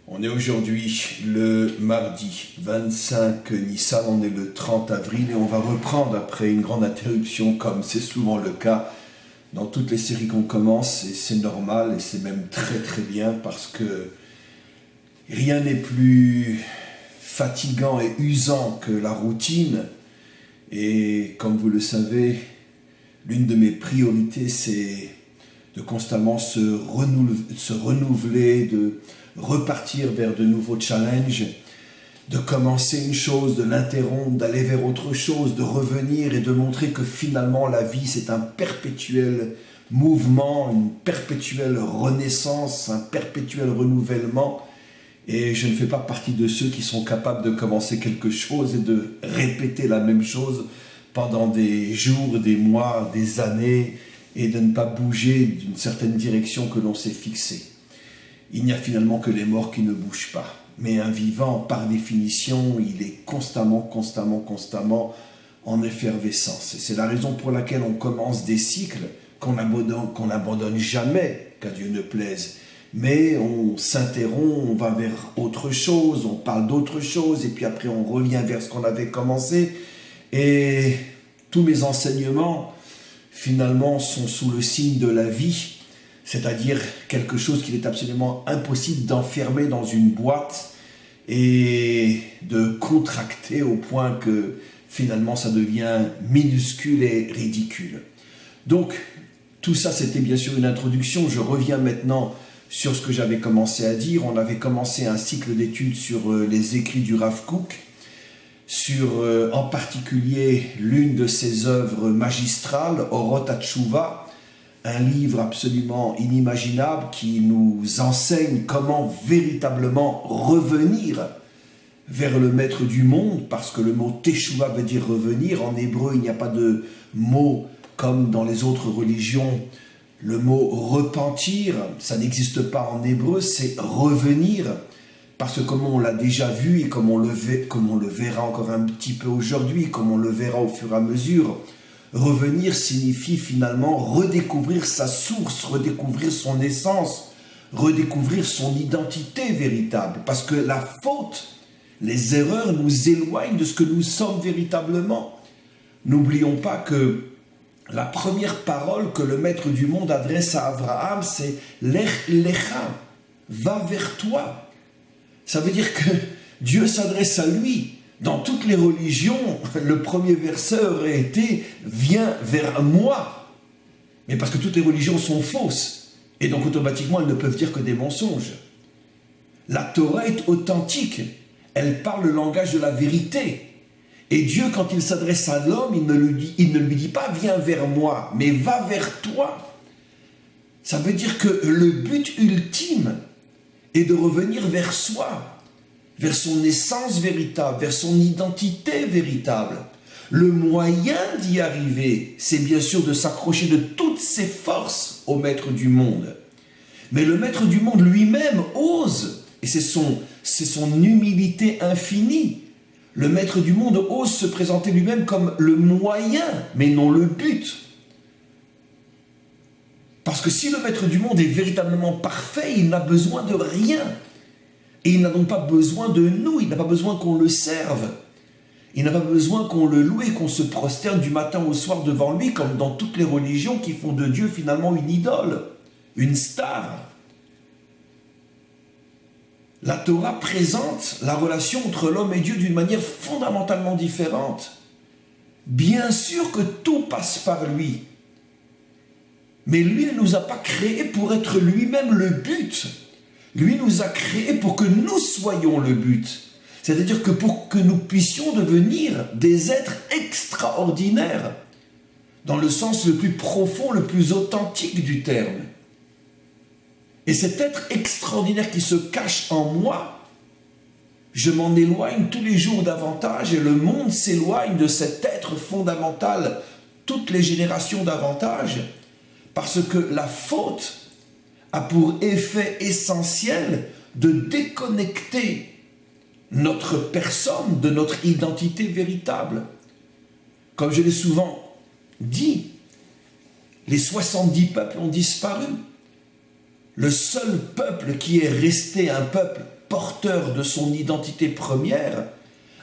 On est aujourd'hui le mardi 25 Nissan, on est le 30 avril et on va reprendre après une grande interruption comme c'est souvent le cas dans toutes les séries qu'on commence, et c'est normal et c'est même très très bien parce que rien n'est plus fatigant et usant que la routine. Et comme vous le savez, l'une de mes priorités c'est de constamment se renouveler, de repartir vers de nouveaux challenges, de commencer une chose, de l'interrompre, d'aller vers autre chose, de revenir et de montrer que finalement la vie c'est un perpétuel mouvement, une perpétuelle renaissance, un perpétuel renouvellement. Et je ne fais pas partie de ceux qui sont capables de commencer quelque chose et de répéter la même chose pendant des jours, des mois, des années, et de ne pas bouger d'une certaine direction que l'on s'est fixée. Il n'y a finalement que les morts qui ne bougent pas. Mais un vivant, par définition, il est constamment en effervescence. Et c'est la raison pour laquelle on commence des cycles qu'on n'abandonne jamais, qu'à Dieu ne plaise. Mais on s'interrompt, on va vers autre chose, on parle d'autre chose, et puis après on revient vers ce qu'on avait commencé. Et tous mes enseignements, finalement, sont sous le signe de la vie, c'est-à-dire quelque chose qu'il est absolument impossible d'enfermer dans une boîte et de contracter au point que finalement ça devient minuscule et ridicule. Donc, tout ça, c'était bien sûr une introduction. Je reviens maintenant sur ce que j'avais commencé à dire. On avait commencé un cycle d'études sur les écrits du Rav Kook, sur en particulier l'une de ses œuvres magistrales, Orot HaTshuva, un livre absolument inimaginable qui nous enseigne comment véritablement revenir vers le maître du monde, parce que le mot Teshuva veut dire revenir. En hébreu, il n'y a pas de mot comme dans les autres religions. Le mot repentir, ça n'existe pas en hébreu, c'est revenir. Parce que comme on l'a déjà vu et comme on le verra encore un petit peu aujourd'hui, comme on le verra au fur et à mesure, revenir signifie finalement redécouvrir sa source, redécouvrir son essence, redécouvrir son identité véritable. Parce que la faute, les erreurs nous éloignent de ce que nous sommes véritablement. N'oublions pas que la première parole que le maître du monde adresse à Abraham, c'est « Lech lecha », va vers toi. Ça veut dire que Dieu s'adresse à lui. Dans toutes les religions, le premier verset aurait été « Viens vers moi ». Mais parce que toutes les religions sont fausses. Et donc automatiquement, elles ne peuvent dire que des mensonges. La Torah est authentique. Elle parle le langage de la vérité. Et Dieu, quand il s'adresse à l'homme, il ne lui dit pas « Viens vers moi », mais « Va vers toi ». Ça veut dire que le but ultime est de revenir vers soi, vers son essence véritable, vers son identité véritable. Le moyen d'y arriver, c'est bien sûr de s'accrocher de toutes ses forces au maître du monde. Mais le maître du monde lui-même ose, et c'est son humilité infinie. Le maître du monde ose se présenter lui-même comme le moyen, mais non le but. Parce que si le maître du monde est véritablement parfait, il n'a besoin de rien. Et il n'a donc pas besoin de nous, il n'a pas besoin qu'on le serve. Il n'a pas besoin qu'on le loue et qu'on se prosterne du matin au soir devant lui, comme dans toutes les religions qui font de Dieu finalement une idole, une star. La Torah présente la relation entre l'homme et Dieu d'une manière fondamentalement différente. Bien sûr que tout passe par lui. Mais lui ne nous a pas créés pour être lui-même le but. Lui nous a créés pour que nous soyons le but. C'est-à-dire que pour que nous puissions devenir des êtres extraordinaires, dans le sens le plus profond, le plus authentique du terme. Et cet être extraordinaire qui se cache en moi, je m'en éloigne tous les jours davantage et le monde s'éloigne de cet être fondamental toutes les générations davantage, parce que la faute a pour effet essentiel de déconnecter notre personne de notre identité véritable. Comme je l'ai souvent dit, les 70 peuples ont disparu. Le seul peuple qui est resté un peuple porteur de son identité première,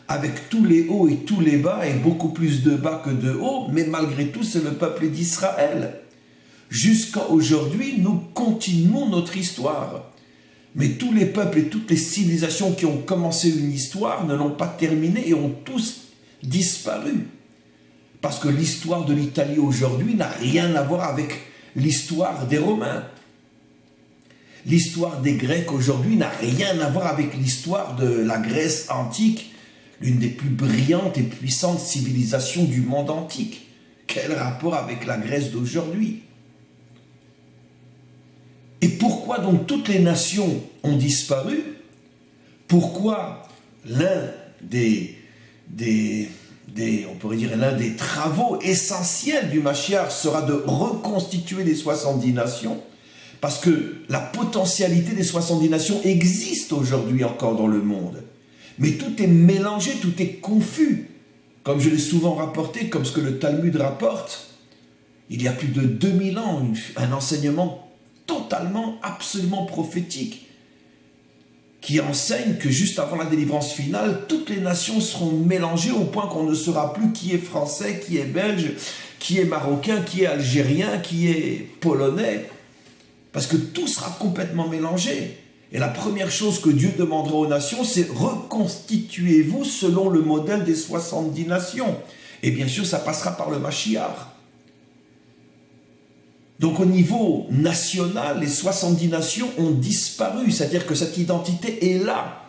avec tous les hauts et tous les bas, et beaucoup plus de bas que de hauts, mais malgré tout, c'est le peuple d'Israël. Jusqu'à aujourd'hui, nous continuons notre histoire. Mais tous les peuples et toutes les civilisations qui ont commencé une histoire ne l'ont pas terminée et ont tous disparu. Parce que l'histoire de l'Italie aujourd'hui n'a rien à voir avec l'histoire des Romains. L'histoire des Grecs aujourd'hui n'a rien à voir avec l'histoire de la Grèce antique, l'une des plus brillantes et puissantes civilisations du monde antique. Quel rapport avec la Grèce d'aujourd'hui? Et pourquoi donc toutes les nations ont disparu? Pourquoi l'un on pourrait dire l'un des travaux essentiels du Mashiach sera de reconstituer les 70 nations? Parce que la potentialité des 70 nations existe aujourd'hui encore dans le monde. Mais tout est mélangé, tout est confus. Comme je l'ai souvent rapporté, comme ce que le Talmud rapporte, il y a plus de 2000 ans, un enseignement totalement, absolument prophétique, qui enseigne que juste avant la délivrance finale, toutes les nations seront mélangées au point qu'on ne saura plus qui est français, qui est belge, qui est marocain, qui est algérien, qui est polonais, parce que tout sera complètement mélangé. Et la première chose que Dieu demandera aux nations, c'est reconstituez-vous selon le modèle des 70 nations. Et bien sûr, ça passera par le Mashiach. Donc au niveau national, les 70 nations ont disparu, c'est-à-dire que cette identité est là.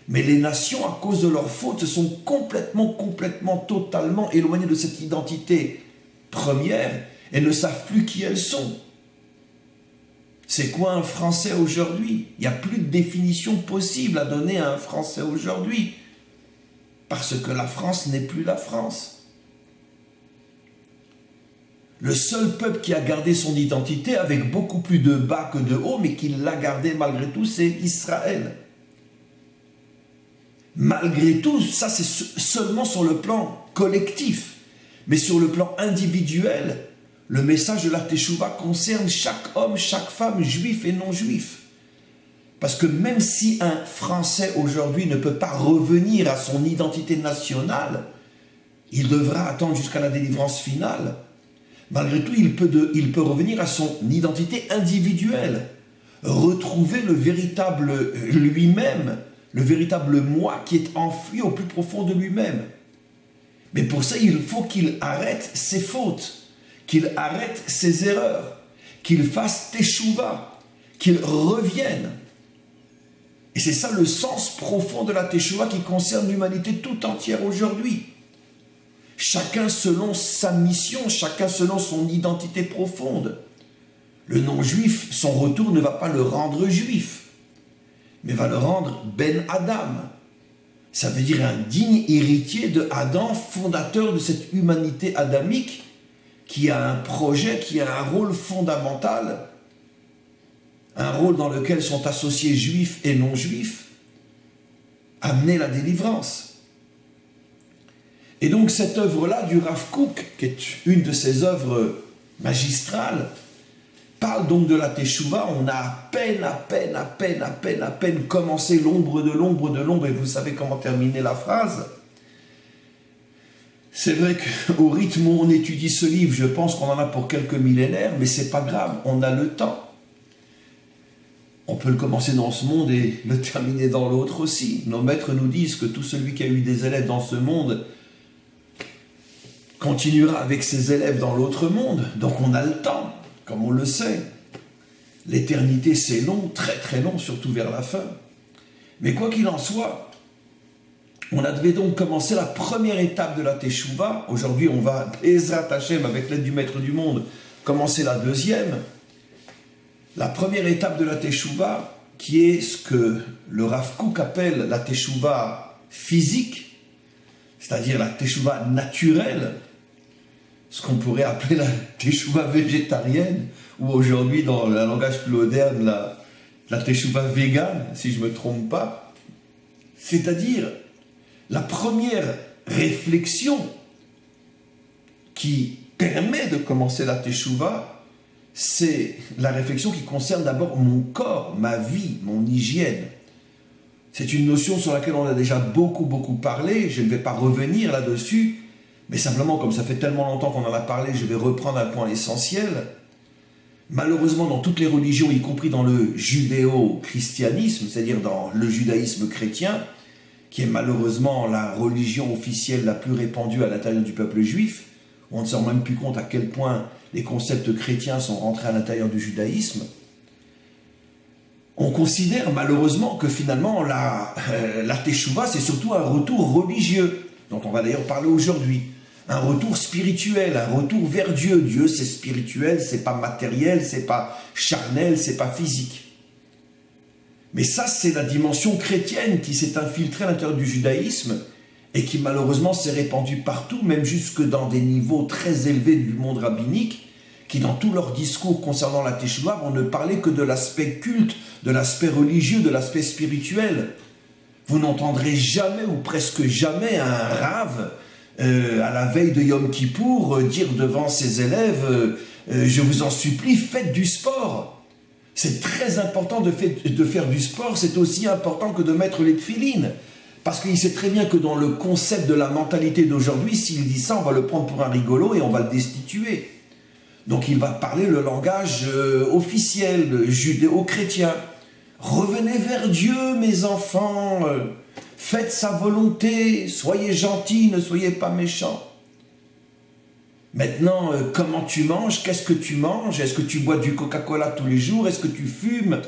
Mais les nations, à cause de leurs fautes, sont complètement, totalement éloignées de cette identité première et ne savent plus qui elles sont. C'est quoi un Français aujourd'hui? Il n'y a plus de définition possible à donner à un Français aujourd'hui, parce que la France n'est plus la France. Le seul peuple qui a gardé son identité avec beaucoup plus de bas que de haut, mais qui l'a gardé malgré tout, c'est Israël. Malgré tout, ça c'est seulement sur le plan collectif, mais sur le plan individuel, le message de la Teshuvah concerne chaque homme, chaque femme, juif et non juif. Parce que même si un Français aujourd'hui ne peut pas revenir à son identité nationale, il devra attendre jusqu'à la délivrance finale. Malgré tout, il peut revenir à son identité individuelle, retrouver le véritable lui-même, le véritable moi qui est enfoui au plus profond de lui-même. Mais pour ça, il faut qu'il arrête ses fautes, qu'il arrête ses erreurs, qu'il fasse teshuva, qu'il revienne. Et c'est ça le sens profond de la teshuva qui concerne l'humanité tout entière aujourd'hui. Chacun selon sa mission, chacun selon son identité profonde. Le non-juif, son retour ne va pas le rendre juif, mais va le rendre Ben Adam. Ça veut dire un digne héritier de Adam, fondateur de cette humanité adamique, qui a un projet, qui a un rôle fondamental, un rôle dans lequel sont associés juifs et non-juifs, amener la délivrance. Et donc cette œuvre-là du Rav Kook, qui est une de ses œuvres magistrales, parle donc de la Teshuvah. On a à peine commencé l'ombre de l'ombre, et vous savez comment terminer la phrase. C'est vrai qu'au rythme où on étudie ce livre, je pense qu'on en a pour quelques millénaires, mais c'est pas grave, on a le temps. On peut le commencer dans ce monde et le terminer dans l'autre aussi. Nos maîtres nous disent que tout celui qui a eu des élèves dans ce monde continuera avec ses élèves dans l'autre monde. Donc on a le temps, comme on le sait. L'éternité, c'est long, très très long, surtout vers la fin. Mais quoi qu'il en soit, on devait donc commencer la première étape de la Teshuvah. Aujourd'hui, on va, Ezrat Hashem, avec l'aide du Maître du Monde, commencer la deuxième. La première étape de la Teshuvah, qui est ce que le Rav Kook appelle la Teshuvah physique, c'est-à-dire la Teshuvah naturelle, ce qu'on pourrait appeler la Teshuvah végétarienne, ou aujourd'hui, dans le langage plus moderne, la Teshuvah végane, si je ne me trompe pas. C'est-à-dire la première réflexion qui permet de commencer la Teshuvah, c'est la réflexion qui concerne d'abord mon corps, ma vie, mon hygiène. C'est une notion sur laquelle on a déjà beaucoup parlé, je ne vais pas revenir là-dessus, mais simplement comme ça fait tellement longtemps qu'on en a parlé, je vais reprendre un point essentiel. Malheureusement, dans toutes les religions, y compris dans le judéo-christianisme, c'est-à-dire dans le judaïsme chrétien, qui est malheureusement la religion officielle la plus répandue à l'intérieur du peuple juif, on ne se rend même plus compte à quel point les concepts chrétiens sont rentrés à l'intérieur du judaïsme, on considère malheureusement que finalement la teshuva, c'est surtout un retour religieux, dont on va d'ailleurs parler aujourd'hui. Un retour spirituel, un retour vers Dieu. Dieu, c'est spirituel, c'est pas matériel, c'est pas charnel, c'est pas physique. Mais ça, c'est la dimension chrétienne qui s'est infiltrée à l'intérieur du judaïsme et qui malheureusement s'est répandue partout, même jusque dans des niveaux très élevés du monde rabbinique, qui dans tous leurs discours concernant la teshuva vont ne parler que de l'aspect culte, de l'aspect religieux, de l'aspect spirituel. Vous n'entendrez jamais ou presque jamais un rave à la veille de Yom Kippour dire devant ses élèves je vous en supplie, faites du sport. C'est très important de faire du sport, c'est aussi important que de mettre les tefilines. Parce qu'il sait très bien que dans le concept de la mentalité d'aujourd'hui, s'il dit ça, on va le prendre pour un rigolo et on va le destituer. Donc il va parler le langage officiel, judéo-chrétien. Revenez vers Dieu, mes enfants, faites sa volonté, soyez gentils, ne soyez pas méchants. Maintenant, comment tu manges? Qu'est-ce que tu manges? Est-ce que tu bois du Coca-Cola tous les jours? Est-ce que tu fumes?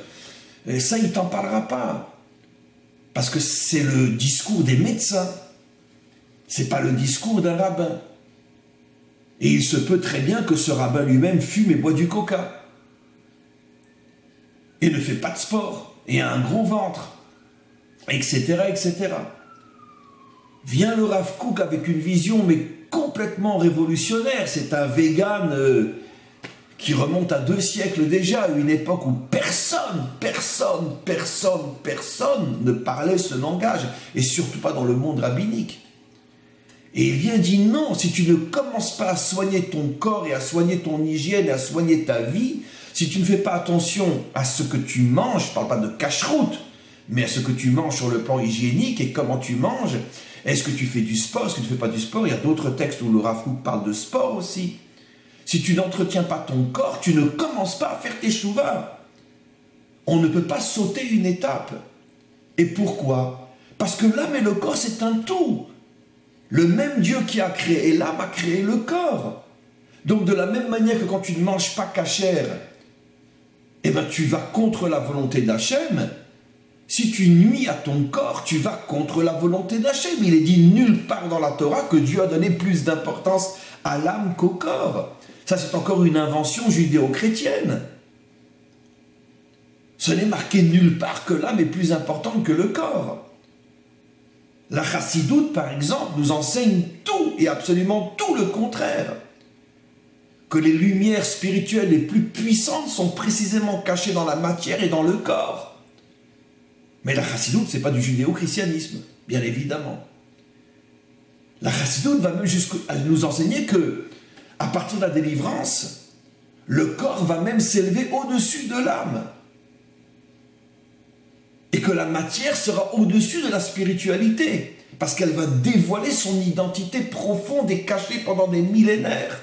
Et ça, il ne t'en parlera pas. Parce que c'est le discours des médecins. C'est pas le discours d'un rabbin. Et il se peut très bien que ce rabbin lui-même fume et boit du coca. Et ne fait pas de sport. Et a un gros ventre. Etc., etc. Vient le Rav Kook avec une vision, mais complètement révolutionnaire. C'est un vegan qui remonte à 2 siècles déjà, à une époque où personne ne parlait ce langage, et surtout pas dans le monde rabbinique. Et il vient dire non, si tu ne commences pas à soigner ton corps et à soigner ton hygiène et à soigner ta vie, si tu ne fais pas attention à ce que tu manges, je ne parle pas de cache-route, mais à ce que tu manges sur le plan hygiénique et comment tu manges, est-ce que tu fais du sport, est-ce que tu ne fais pas du sport? Il y a d'autres textes où le Rav Kook parle de sport aussi. Si tu n'entretiens pas ton corps, tu ne commences pas à faire tes chouvas. On ne peut pas sauter une étape. Et pourquoi? Parce que l'âme et le corps, c'est un tout. Le même Dieu qui a créé l'âme a créé le corps. Donc de la même manière que quand tu ne manges pas cachère, eh ben tu vas contre la volonté d'Hachem. Si tu nuis à ton corps, tu vas contre la volonté d'Hachem. Il est dit nulle part dans la Torah que Dieu a donné plus d'importance à l'âme qu'au corps. Ça, c'est encore une invention judéo-chrétienne. Ce n'est marqué nulle part que l'âme est plus importante que le corps. La chassidoute, par exemple, nous enseigne tout et absolument tout le contraire. Que les lumières spirituelles les plus puissantes sont précisément cachées dans la matière et dans le corps. Mais la chassidoute, ce n'est pas du judéo-christianisme, bien évidemment. La chassidoute va même jusqu'à nous enseigner que, à partir de la délivrance, le corps va même s'élever au-dessus de l'âme. Et que la matière sera au-dessus de la spiritualité, parce qu'elle va dévoiler son identité profonde et cachée pendant des millénaires.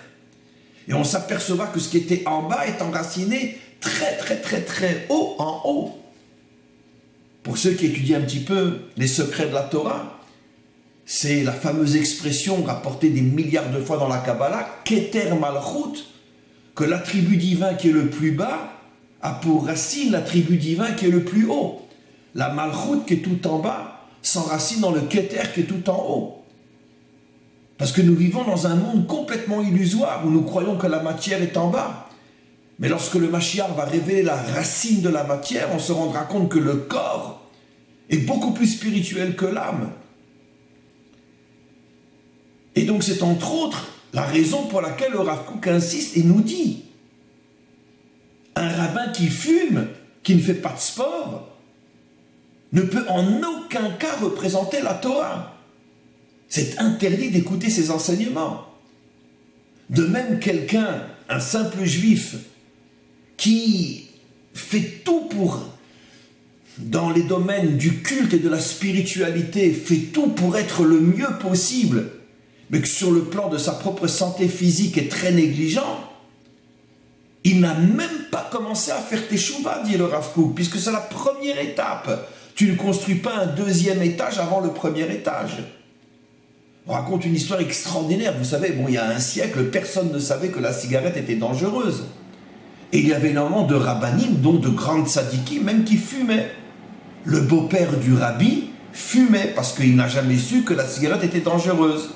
Et on s'apercevra que ce qui était en bas est enraciné très haut en haut. Pour ceux qui étudient un petit peu les secrets de la Torah, c'est la fameuse expression rapportée des milliards de fois dans la Kabbalah, Keter Malchut, que l'attribut divin qui est le plus bas a pour racine l'attribut divin qui est le plus haut. La Malchut qui est tout en bas s'enracine dans le Keter qui est tout en haut. Parce que nous vivons dans un monde complètement illusoire où nous croyons que la matière est en bas. Mais lorsque le Mashiach va révéler la racine de la matière, on se rendra compte que le corps est beaucoup plus spirituel que l'âme. Et donc c'est entre autres la raison pour laquelle le Rav Kook insiste et nous dit un rabbin qui fume, qui ne fait pas de sport, ne peut en aucun cas représenter la Torah. C'est interdit d'écouter ses enseignements. De même, quelqu'un, un simple juif, qui fait tout pour dans les domaines du culte et de la spiritualité, fait tout pour être le mieux possible, mais que sur le plan de sa propre santé physique est très négligent, il n'a même pas commencé à faire teshuva, dit le Rav Kook, puisque c'est la première étape. Tu ne construis pas un deuxième étage avant le premier étage. On raconte une histoire extraordinaire. Vous savez, il y a un siècle, personne ne savait que la cigarette était dangereuse. Et il y avait énormément de rabbinim, dont de grandes tzadikim, même qui fumaient. Le beau-père du rabbi fumait parce qu'il n'a jamais su que la cigarette était dangereuse.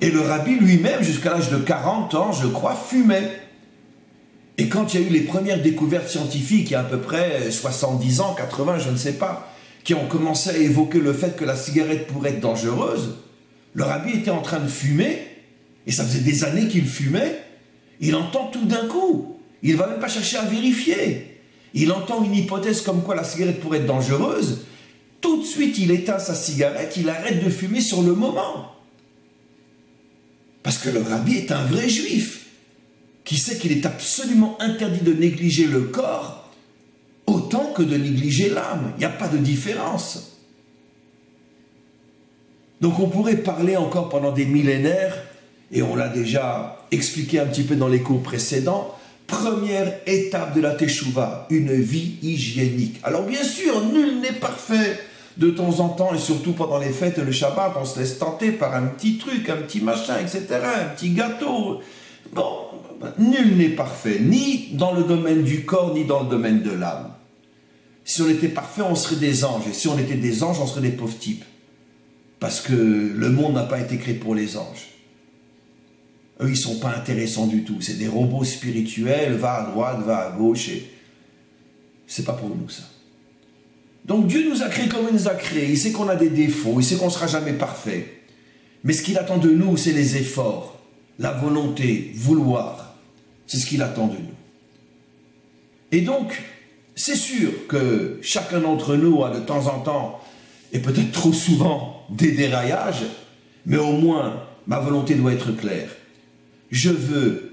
Et le rabbi lui-même, jusqu'à l'âge de 40 ans, je crois, fumait. Et quand il y a eu les premières découvertes scientifiques, il y a à peu près 70 ans, 80, je ne sais pas, qui ont commencé à évoquer le fait que la cigarette pourrait être dangereuse, le rabbi était en train de fumer, et ça faisait des années qu'il fumait, il entend tout d'un coup, il ne va même pas chercher à vérifier, il entend une hypothèse comme quoi la cigarette pourrait être dangereuse, tout de suite il éteint sa cigarette, il arrête de fumer sur le moment. Parce que le rabbi est un vrai juif, qui sait qu'il est absolument interdit de négliger le corps autant que de négliger l'âme. Il n'y a pas de différence. Donc on pourrait parler encore pendant des millénaires, et on l'a déjà expliqué un petit peu dans les cours précédents, première étape de la teshuva, une vie hygiénique. Alors bien sûr, nul n'est parfait. De temps en temps, et surtout pendant les fêtes et le Shabbat, on se laisse tenter par un petit truc, un petit machin, etc., un petit gâteau. Bon, nul n'est parfait, ni dans le domaine du corps, ni dans le domaine de l'âme. Si on était parfait, on serait des anges. Et si on était des anges, on serait des pauvres types. Parce que le monde n'a pas été créé pour les anges. Eux, ils ne sont pas intéressants du tout. C'est des robots spirituels, va à droite, va à gauche. Et c'est pas pour nous, ça. Donc Dieu nous a créés comme il nous a créés. Il sait qu'on a des défauts, il sait qu'on ne sera jamais parfait. Mais ce qu'il attend de nous, c'est les efforts, la volonté, vouloir. C'est ce qu'il attend de nous. Et donc, c'est sûr que chacun d'entre nous a de temps en temps, et peut-être trop souvent, des déraillages, mais au moins, ma volonté doit être claire. Je veux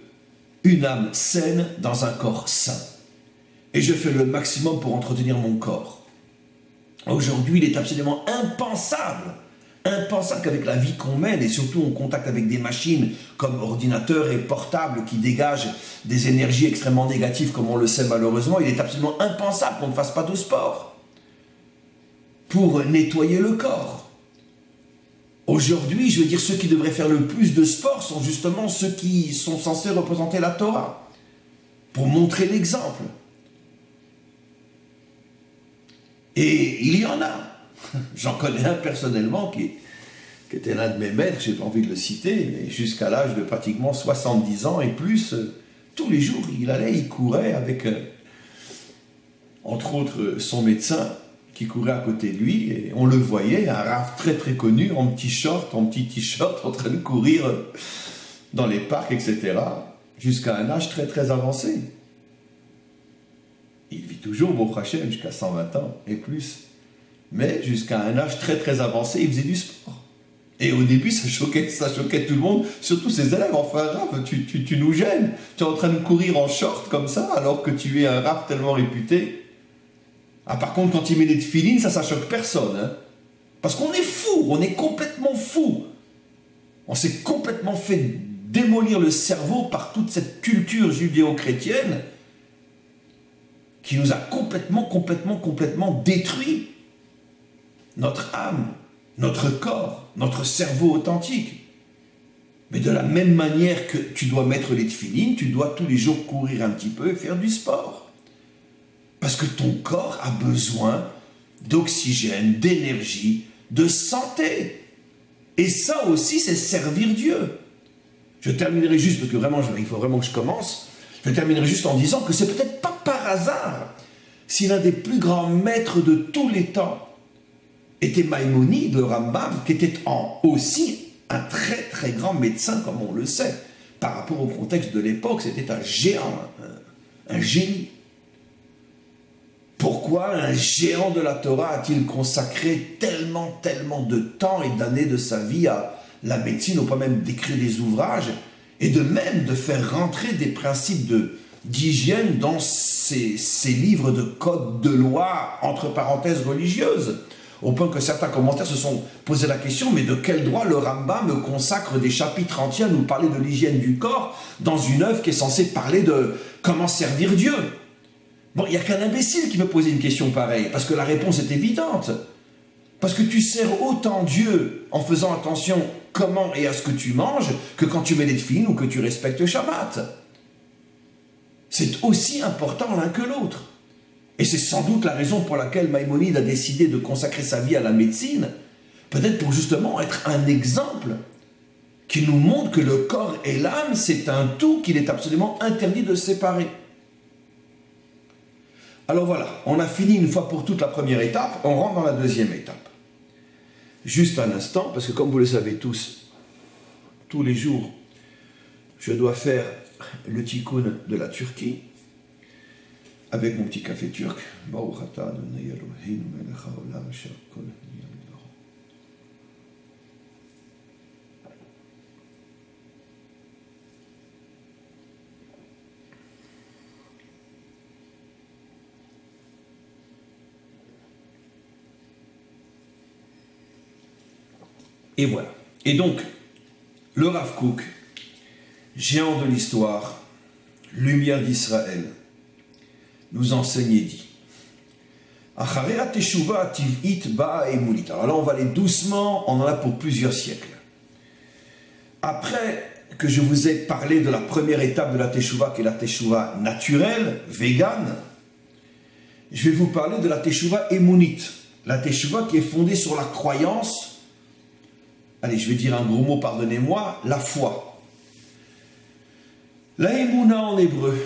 une âme saine dans un corps sain. Et je fais le maximum pour entretenir mon corps. Aujourd'hui, il est absolument impensable qu'avec la vie qu'on mène, et surtout en contact avec des machines comme ordinateurs et portables qui dégagent des énergies extrêmement négatives, comme on le sait malheureusement, il est absolument impensable qu'on ne fasse pas de sport pour nettoyer le corps. Aujourd'hui, je veux dire, ceux qui devraient faire le plus de sport sont justement ceux qui sont censés représenter la Torah, pour montrer l'exemple. Et il y en a. J'en connais un personnellement qui était l'un de mes maîtres, je n'ai pas envie de le citer, mais jusqu'à l'âge de pratiquement 70 ans et plus, tous les jours, il courait avec, entre autres, son médecin qui courait à côté de lui, et on le voyait, un Rav très très connu, en petit t-shirt, en train de courir dans les parcs, etc., jusqu'à un âge très très avancé. Il vit toujours, Baruch Hashem, jusqu'à 120 ans et plus. Mais jusqu'à un âge très très avancé, il faisait du sport. Et au début, ça choquait tout le monde, surtout ses élèves. Enfin, Rav, tu nous gênes. Tu es en train de courir en short comme ça, alors que tu es un Rav tellement réputé. Ah, par contre, quand il met des tefilines, ça choque personne. Hein. Parce qu'on est fou, on est complètement fou. On s'est complètement fait démolir le cerveau par toute cette culture judéo-chrétienne qui nous a complètement détruit notre âme, notre corps, notre cerveau authentique. Mais de la même manière que tu dois mettre les tefilines, tu dois tous les jours courir un petit peu et faire du sport. Parce que ton corps a besoin d'oxygène, d'énergie, de santé. Et ça aussi, c'est servir Dieu. Je terminerai juste, parce que vraiment, il faut vraiment que je commence. Je terminerai juste en disant que c'est peut-être pas par hasard si l'un des plus grands maîtres de tous les temps était Maïmonide, le Rambam, qui était aussi un très très grand médecin, comme on le sait. Par rapport au contexte de l'époque, c'était un géant, un génie. Pourquoi un géant de la Torah a-t-il consacré tellement de temps et d'années de sa vie à la médecine, au point même d'écrire des ouvrages, et de même de faire rentrer des principes d'hygiène dans ces livres de codes de loi, entre parenthèses religieuses, au point que certains commentaires se sont posé la question, mais de quel droit le Rambam consacre des chapitres entiers à nous parler de l'hygiène du corps dans une œuvre qui est censée parler de comment servir Dieu? Bon, il n'y a qu'un imbécile qui peut poser une question pareille, parce que la réponse est évidente. Parce que tu sers autant Dieu en faisant attention comment et à ce que tu manges que quand tu mets les tefilines ou que tu respectes Shabbat. C'est aussi important l'un que l'autre. Et c'est sans doute la raison pour laquelle Maïmonide a décidé de consacrer sa vie à la médecine, peut-être pour justement être un exemple qui nous montre que le corps et l'âme, c'est un tout qu'il est absolument interdit de séparer. Alors voilà, on a fini une fois pour toutes la première étape, on rentre dans la deuxième étape. Juste un instant, parce que comme vous le savez tous les jours, je dois faire le tikkun de la Turquie, avec mon petit café turc. Et voilà. Et donc, le Rav Kook, géant de l'histoire, lumière d'Israël, nous enseigne et dit alors là, on va aller doucement, on en a pour plusieurs siècles. Après que je vous ai parlé de la première étape de la Teshuvah, qui est la Teshuvah naturelle, végane, je vais vous parler de la Teshuvah émounite, la Teshuvah qui est fondée sur la croyance, allez, je vais dire un gros mot, pardonnez-moi, la foi. La émouna en hébreu,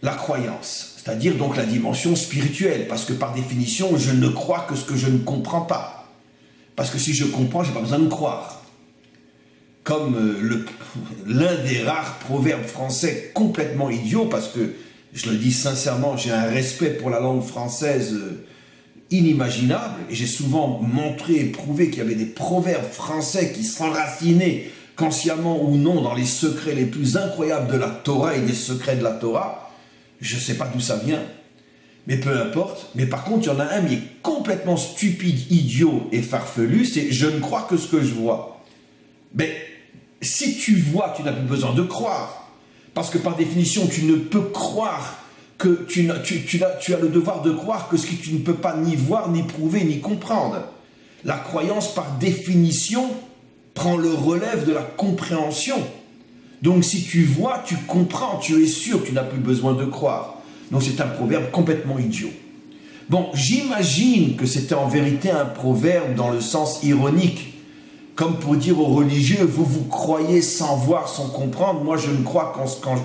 la croyance, c'est-à-dire donc la dimension spirituelle, parce que par définition, je ne crois que ce que je ne comprends pas. Parce que si je comprends, je n'ai pas besoin de croire. Comme l'un des rares proverbes français complètement idiots, parce que, je le dis sincèrement, j'ai un respect pour la langue française inimaginable, et j'ai souvent montré et prouvé qu'il y avait des proverbes français qui s'enracinaient, consciemment ou non, dans les secrets les plus incroyables de la Torah et des secrets de la Torah. Je ne sais pas d'où ça vient, mais peu importe. Mais par contre, il y en a un qui est complètement stupide, idiot et farfelu, c'est « je ne crois que ce que je vois ». Mais si tu vois, tu n'as plus besoin de croire. Parce que par définition, tu ne peux croire que tu as le devoir de croire que ce que tu ne peux pas ni voir, ni prouver, ni comprendre. La croyance, par définition, prend le relève de la compréhension. Donc si tu vois, tu comprends, tu es sûr, tu n'as plus besoin de croire. Donc c'est un proverbe complètement idiot. Bon, j'imagine que c'était en vérité un proverbe dans le sens ironique, comme pour dire aux religieux, vous croyez sans voir, sans comprendre, moi je ne crois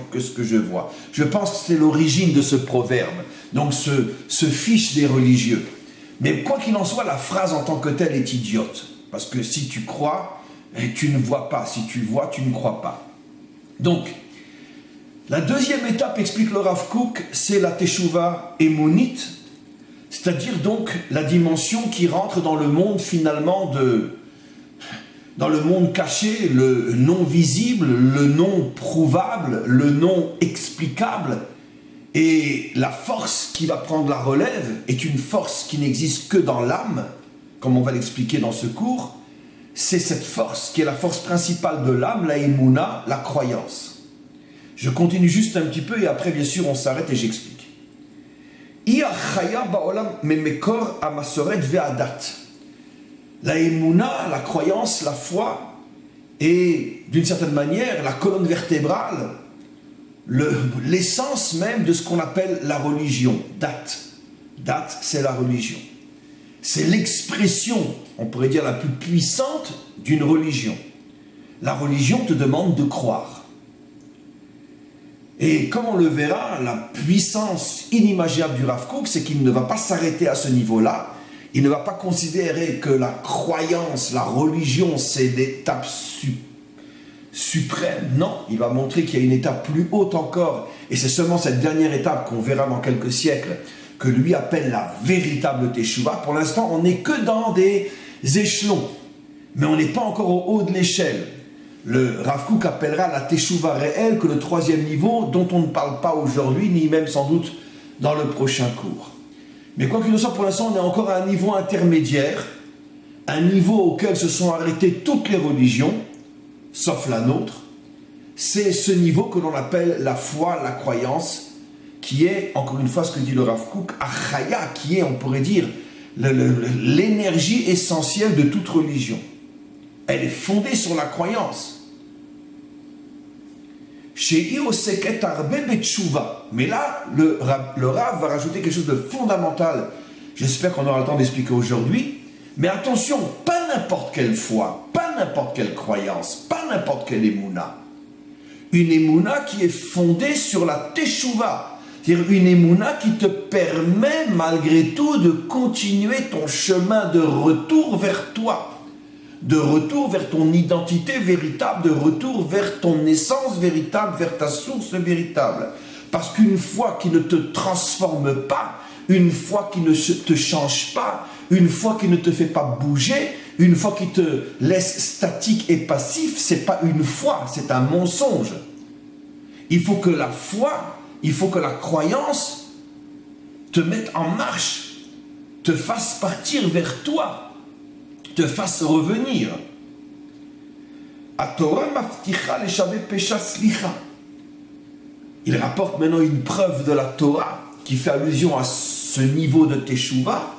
que ce que je vois. Je pense que c'est l'origine de ce proverbe, donc ce fiche des religieux. Mais quoi qu'il en soit, la phrase en tant que telle est idiote, parce que si tu crois, tu ne vois pas, si tu vois, tu ne crois pas. Donc, la deuxième étape, explique le Rav Kook, c'est la Teshuvah émonite, c'est-à-dire donc la dimension qui rentre dans le monde finalement dans le monde caché, le non visible, le non prouvable, le non explicable. Et la force qui va prendre la relève est une force qui n'existe que dans l'âme, comme on va l'expliquer dans ce cours. C'est cette force qui est la force principale de l'âme, la émouna, la croyance. Je continue juste un petit peu et après, bien sûr, on s'arrête et j'explique. La émouna, la croyance, la foi, est d'une certaine manière la colonne vertébrale, l'essence même de ce qu'on appelle la religion, date. Date, c'est la religion. C'est l'expression, on pourrait dire, la plus puissante d'une religion. La religion te demande de croire. Et comme on le verra, la puissance inimaginable du Rav Kook, c'est qu'il ne va pas s'arrêter à ce niveau-là. Il ne va pas considérer que la croyance, la religion, c'est l'étape suprême. Non, il va montrer qu'il y a une étape plus haute encore. Et c'est seulement cette dernière étape qu'on verra dans quelques siècles que lui appelle la véritable Teshuvah. Pour l'instant, on n'est que dans des échelons. Mais on n'est pas encore au haut de l'échelle. le Rav Kook appellera la Teshuvah réelle que le troisième niveau dont on ne parle pas aujourd'hui, ni même sans doute dans le prochain cours. Mais quoi qu'il en soit, pour l'instant, on est encore à un niveau intermédiaire, un niveau auquel se sont arrêtées toutes les religions, sauf la nôtre. C'est ce niveau que l'on appelle la foi, la croyance, qui est, encore une fois, ce que dit le Rav Kook, Achaya, qui est, on pourrait dire, l'énergie essentielle de toute religion. Elle est fondée sur la croyance. Mais là, le Rav va rajouter quelque chose de fondamental. J'espère qu'on aura le temps d'expliquer aujourd'hui. Mais attention, pas n'importe quelle foi, pas n'importe quelle croyance, pas n'importe quelle émouna. Une émouna qui est fondée sur la Teshuvah. C'est-à-dire une émouna qui te permet malgré tout de continuer ton chemin de retour vers toi. De retour vers ton identité véritable, de retour vers ton essence véritable, vers ta source véritable. Parce qu'une foi qui ne te transforme pas, une foi qui ne te change pas, une foi qui ne te fait pas bouger, une foi qui te laisse statique et passif, c'est pas une foi, c'est un mensonge. Il faut que la foi, il faut que la croyance te mette en marche, te fasse partir vers toi, te fasse revenir. Il rapporte maintenant une preuve de la Torah qui fait allusion à ce niveau de Teshuvah,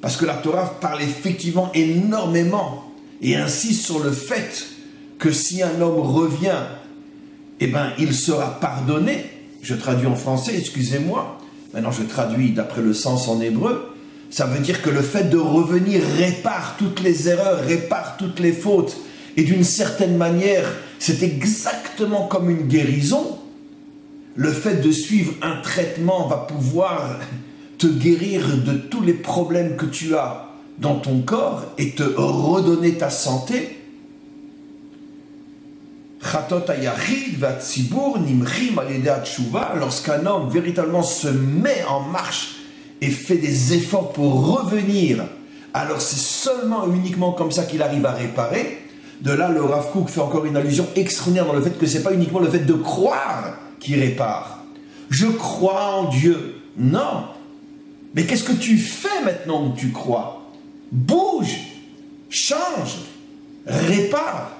parce que la Torah parle effectivement énormément et insiste sur le fait que si un homme revient, eh ben, il sera pardonné. Je traduis en français, excusez-moi. Maintenant, je traduis d'après le sens en hébreu. Ça veut dire que le fait de revenir répare toutes les erreurs, répare toutes les fautes. Et d'une certaine manière, c'est exactement comme une guérison. Le fait de suivre un traitement va pouvoir te guérir de tous les problèmes que tu as dans ton corps et te redonner ta santé. Lorsqu'un homme véritablement se met en marche et fait des efforts pour revenir, alors c'est seulement et uniquement comme ça qu'il arrive à réparer. De là, le Rav Kook fait encore une allusion extraordinaire dans le fait que ce n'est pas uniquement le fait de croire qui répare. Je crois en Dieu. Non. Mais qu'est-ce que tu fais maintenant que tu crois? Bouge, change, répare.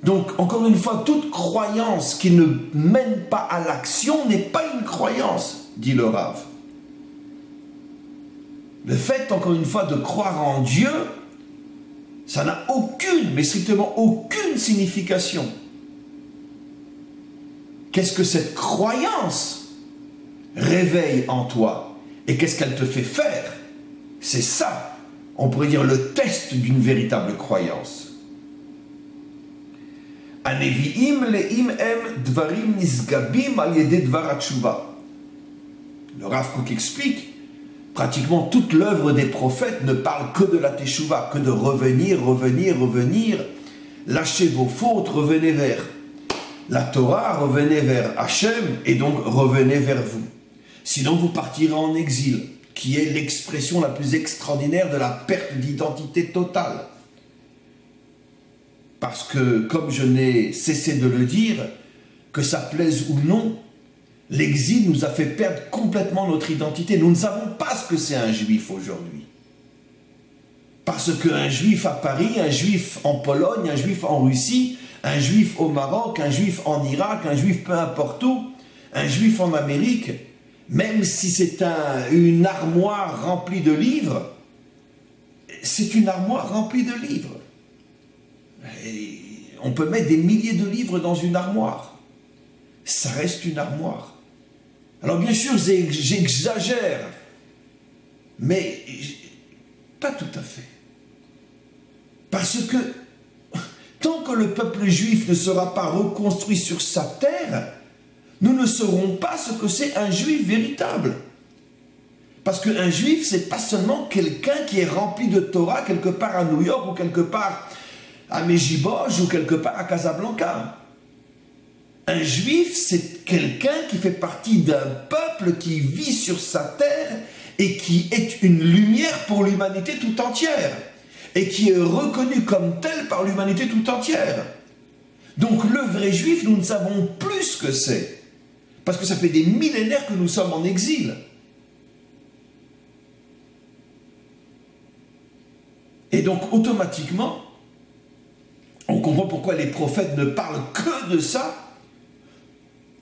Donc, encore une fois, toute croyance qui ne mène pas à l'action n'est pas une croyance, dit le Rav. Le fait, encore une fois, de croire en Dieu, ça n'a aucune, mais strictement aucune signification. Qu'est-ce que cette croyance réveille en toi? Et qu'est-ce qu'elle te fait faire? C'est ça, on pourrait dire, le test d'une véritable croyance. Le Rav Kook explique, pratiquement toute l'œuvre des prophètes ne parle que de la Teshuvah, que de revenir, lâchez vos fautes, revenez vers la Torah, revenez vers Hachem, et donc revenez vers vous. Sinon vous partirez en exil, qui est l'expression la plus extraordinaire de la perte d'identité totale. Parce que, comme je n'ai cessé de le dire, que ça plaise ou non, l'exil nous a fait perdre complètement notre identité. Nous ne savons pas ce que c'est un juif aujourd'hui. Parce qu'un juif à Paris, un juif en Pologne, un juif en Russie, un juif au Maroc, un juif en Irak, un juif peu importe où, un juif en Amérique, même si c'est une armoire remplie de livres, c'est une armoire remplie de livres. Et on peut mettre des milliers de livres dans une armoire. Ça reste une armoire. Alors bien sûr, j'exagère, mais pas tout à fait. Parce que tant que le peuple juif ne sera pas reconstruit sur sa terre, nous ne saurons pas ce que c'est un juif véritable. Parce qu'un juif, c'est pas seulement quelqu'un qui est rempli de Torah quelque part à New York ou quelque part à Medjugorje ou quelque part à Casablanca. Un juif, c'est quelqu'un qui fait partie d'un peuple qui vit sur sa terre et qui est une lumière pour l'humanité tout entière. et qui est reconnu comme tel par l'humanité tout entière. Donc le vrai juif, nous ne savons plus ce que c'est, parce que ça fait des millénaires que nous sommes en exil. Et donc automatiquement, on comprend pourquoi les prophètes ne parlent que de ça.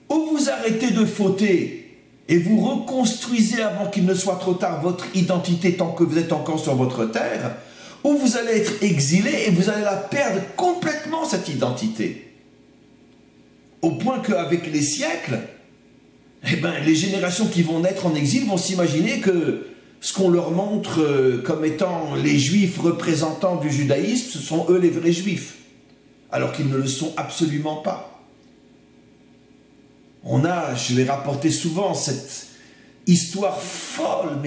Ou vous arrêtez de fauter et vous reconstruisez avant qu'il ne soit trop tard votre identité tant que vous êtes encore sur votre terre, ou vous allez être exilé et vous allez la perdre complètement, cette identité. Au point qu'avec les siècles, les générations qui vont naître en exil vont s'imaginer que ce qu'on leur montre comme étant les juifs représentants du judaïsme, ce sont eux les vrais juifs, alors qu'ils ne le sont absolument pas. Je vais rapporter souvent cette histoire folle,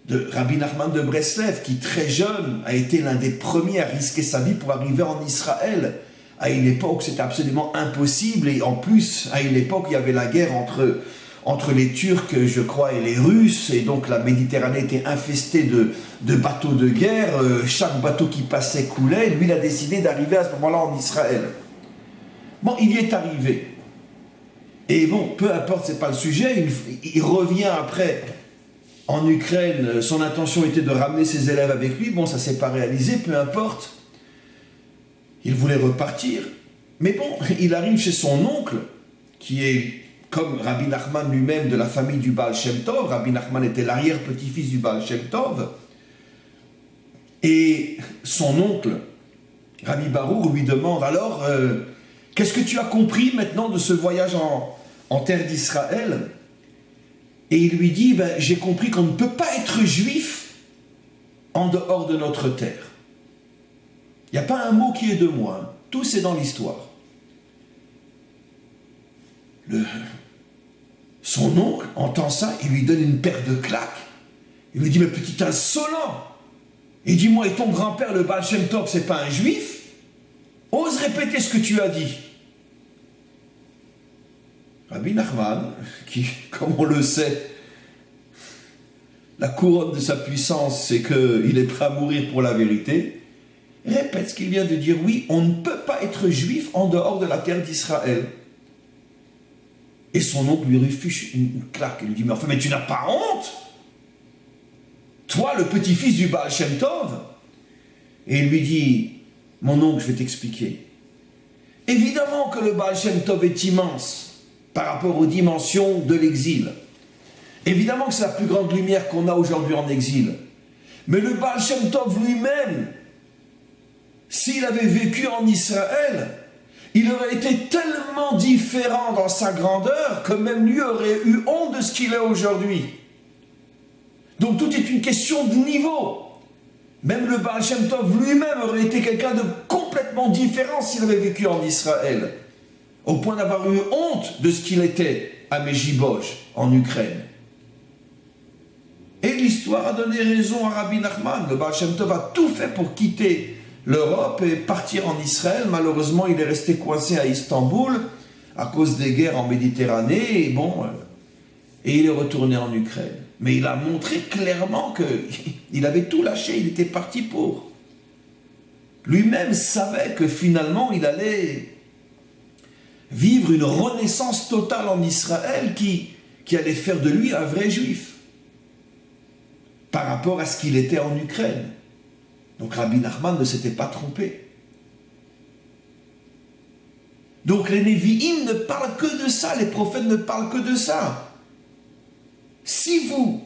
de Rabbi Nachman de Breslev, qui très jeune a été l'un des premiers à risquer sa vie pour arriver en Israël. À une époque, c'était absolument impossible, et en plus, à une époque, il y avait la guerre entre les Turcs, je crois, et les Russes, et donc la Méditerranée était infestée de bateaux de guerre, chaque bateau qui passait coulait. Lui, il a décidé d'arriver à ce moment-là en Israël. Bon, il y est arrivé. Et bon, peu importe, c'est pas le sujet, il revient après en Ukraine, son intention était de ramener ses élèves avec lui, bon, ça s'est pas réalisé, peu importe. Il voulait repartir. Mais bon, il arrive chez son oncle, qui est comme Rabbi Nachman lui-même de la famille du Baal Shem Tov. Rabbi Nachman était l'arrière-petit-fils du Baal Shem Tov. Et son oncle, Rabbi Baruch, lui demande alors... qu'est-ce que tu as compris maintenant de ce voyage en terre d'Israël? Et il lui dit, j'ai compris qu'on ne peut pas être juif en dehors de notre terre. Il n'y a pas un mot qui est de moi, hein. Tout c'est dans l'histoire. Son oncle entend ça, il lui donne une paire de claques. Il lui dit, mais petit insolent! Et dis-moi, et ton grand-père, le Baal Shem Tov, c'est pas un juif? Ose répéter ce que tu as dit. Rabbi Nachman, qui, comme on le sait, la couronne de sa puissance, c'est qu'il est prêt à mourir pour la vérité, répète ce qu'il vient de dire. Oui, on ne peut pas être juif en dehors de la terre d'Israël. Et son oncle lui refuse une claque. Il lui dit, mais enfin, mais tu n'as pas honte? Toi, le petit-fils du Baal Shem Tov? Et il lui dit, mon oncle, je vais t'expliquer. Évidemment que le Baal Shem Tov est immense par rapport aux dimensions de l'exil. Évidemment que c'est la plus grande lumière qu'on a aujourd'hui en exil. Mais le Baal Shem Tov lui-même, s'il avait vécu en Israël, il aurait été tellement différent dans sa grandeur que même lui aurait eu honte de ce qu'il est aujourd'hui. Donc tout est une question de niveau. Même le Baal Shem Tov lui-même aurait été quelqu'un de complètement différent s'il avait vécu en Israël, au point d'avoir eu honte de ce qu'il était à Medjibozh, en Ukraine. Et l'histoire a donné raison à Rabbi Nachman. Le Baal Shem Tov a tout fait pour quitter l'Europe et partir en Israël. Malheureusement, il est resté coincé à Istanbul à cause des guerres en Méditerranée. Et il est retourné en Ukraine. Mais il a montré clairement qu'il avait tout lâché, il était parti pour. Lui-même savait que finalement il allait vivre une renaissance totale en Israël qui allait faire de lui un vrai juif par rapport à ce qu'il était en Ukraine. Donc Rabbi Nachman ne s'était pas trompé. Donc les Névi'im ne parlent que de ça, les prophètes ne parlent que de ça. Si vous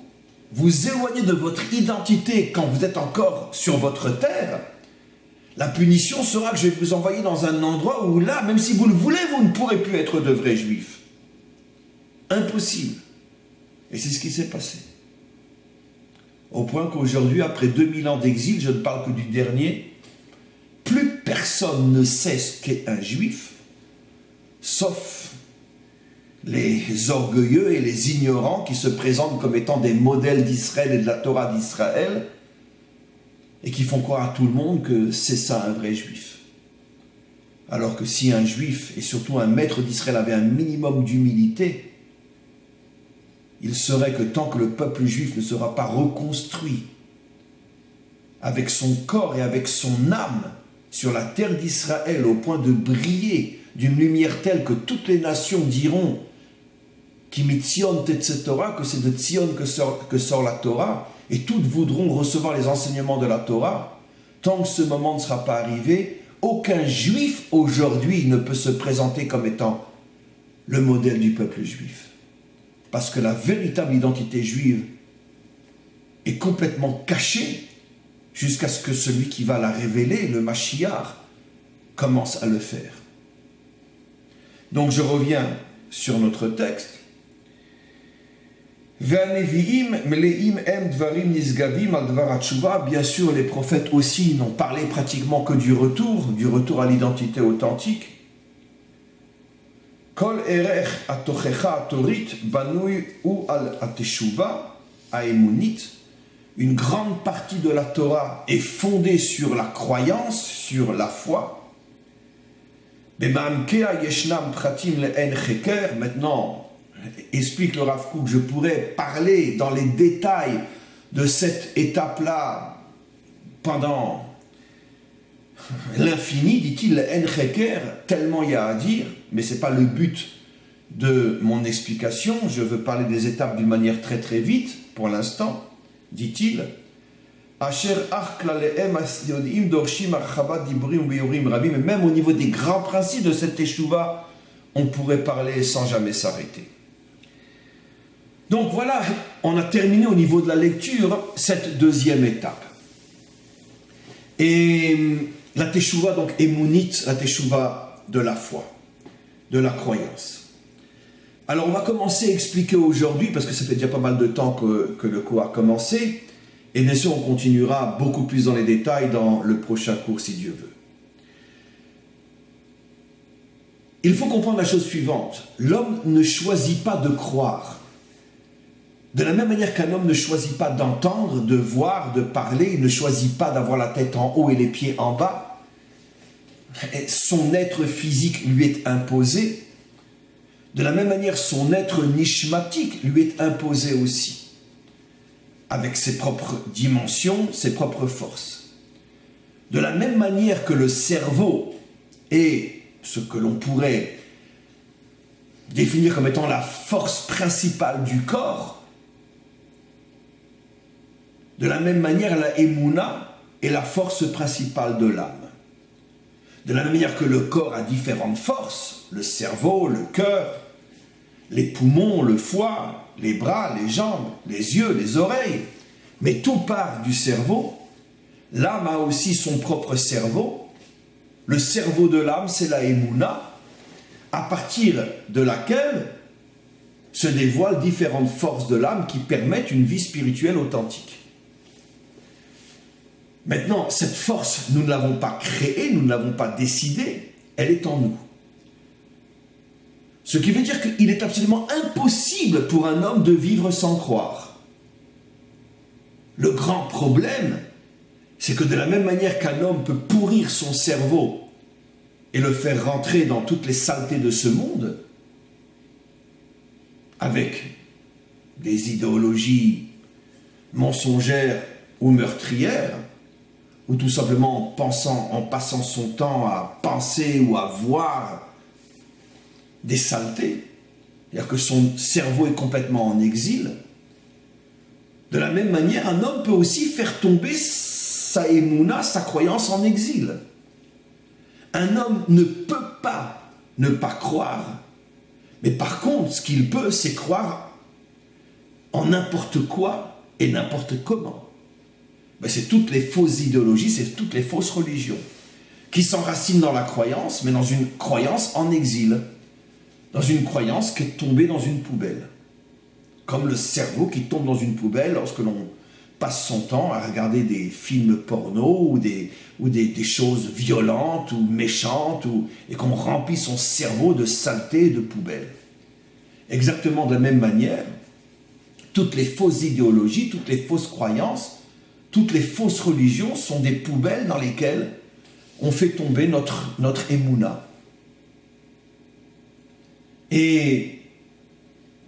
vous éloignez de votre identité quand vous êtes encore sur votre terre, la punition sera que je vais vous envoyer dans un endroit où là, même si vous le voulez, vous ne pourrez plus être de vrais juifs. Impossible. Et c'est ce qui s'est passé. Au point qu'aujourd'hui, après 2000 ans d'exil, je ne parle que du dernier, plus personne ne sait ce qu'est un juif, sauf les orgueilleux et les ignorants qui se présentent comme étant des modèles d'Israël et de la Torah d'Israël et qui font croire à tout le monde que c'est ça un vrai juif. Alors que si un juif et surtout un maître d'Israël avait un minimum d'humilité, il serait que tant que le peuple juif ne sera pas reconstruit avec son corps et avec son âme sur la terre d'Israël au point de briller d'une lumière telle que toutes les nations diront Ki mitzion tetze Torah, que c'est de Tzion que sort la Torah, et toutes voudront recevoir les enseignements de la Torah, tant que ce moment ne sera pas arrivé, aucun juif aujourd'hui ne peut se présenter comme étant le modèle du peuple juif. Parce que la véritable identité juive est complètement cachée jusqu'à ce que celui qui va la révéler, le Mashiach, commence à le faire. Donc je reviens sur notre texte. Bien sûr, les prophètes aussi n'ont parlé pratiquement que du retour à l'identité authentique. Kol erech atochecha atorit banui ou al ateshuva aemunit. Une grande partie de la Torah est fondée sur la croyance, sur la foi. Maintenant, explique le Rav Kook, je pourrais parler dans les détails de cette étape-là pendant l'infini, dit-il, le Encheker, tellement il y a à dire, mais ce n'est pas le but de mon explication. Je veux parler des étapes d'une manière très très vite, pour l'instant, dit-il. Même au niveau des grands principes de cette Teshuvah, on pourrait parler sans jamais s'arrêter. Donc voilà, on a terminé au niveau de la lecture cette deuxième étape. Et la Teshuvah, donc Emunit, la Teshuvah de la foi, de la croyance. Alors on va commencer à expliquer aujourd'hui, parce que ça fait déjà pas mal de temps que le cours a commencé, et bien sûr on continuera beaucoup plus dans les détails dans le prochain cours si Dieu veut. Il faut comprendre la chose suivante, l'homme ne choisit pas de croire. De la même manière qu'un homme ne choisit pas d'entendre, de voir, de parler, il ne choisit pas d'avoir la tête en haut et les pieds en bas, son être physique lui est imposé. De la même manière, son être nishmatique lui est imposé aussi, avec ses propres dimensions, ses propres forces. De la même manière que le cerveau est ce que l'on pourrait définir comme étant la force principale du corps, de la même manière, la Emouna est la force principale de l'âme. De la même manière que le corps a différentes forces, le cerveau, le cœur, les poumons, le foie, les bras, les jambes, les yeux, les oreilles, mais tout part du cerveau. L'âme a aussi son propre cerveau. Le cerveau de l'âme, c'est la Emouna, à partir de laquelle se dévoilent différentes forces de l'âme qui permettent une vie spirituelle authentique. Maintenant, cette force, nous ne l'avons pas créée, nous ne l'avons pas décidée, elle est en nous. Ce qui veut dire qu'il est absolument impossible pour un homme de vivre sans croire. Le grand problème, c'est que de la même manière qu'un homme peut pourrir son cerveau et le faire rentrer dans toutes les saletés de ce monde, avec des idéologies mensongères ou meurtrières, ou tout simplement en passant son temps à penser ou à voir des saletés, c'est-à-dire que son cerveau est complètement en exil. De la même manière, un homme peut aussi faire tomber sa émouna, sa croyance en exil. Un homme ne peut pas ne pas croire, mais par contre, ce qu'il peut, c'est croire en n'importe quoi et n'importe comment. Ben, c'est toutes les fausses idéologies, c'est toutes les fausses religions qui s'enracinent dans la croyance, mais dans une croyance en exil, dans une croyance qui est tombée dans une poubelle. Comme le cerveau qui tombe dans une poubelle lorsque l'on passe son temps à regarder des films porno ou des choses violentes ou méchantes et qu'on remplit son cerveau de saleté et de poubelle. Exactement de la même manière, toutes les fausses idéologies, toutes les fausses croyances, toutes les fausses religions sont des poubelles dans lesquelles on fait tomber notre émouna. Et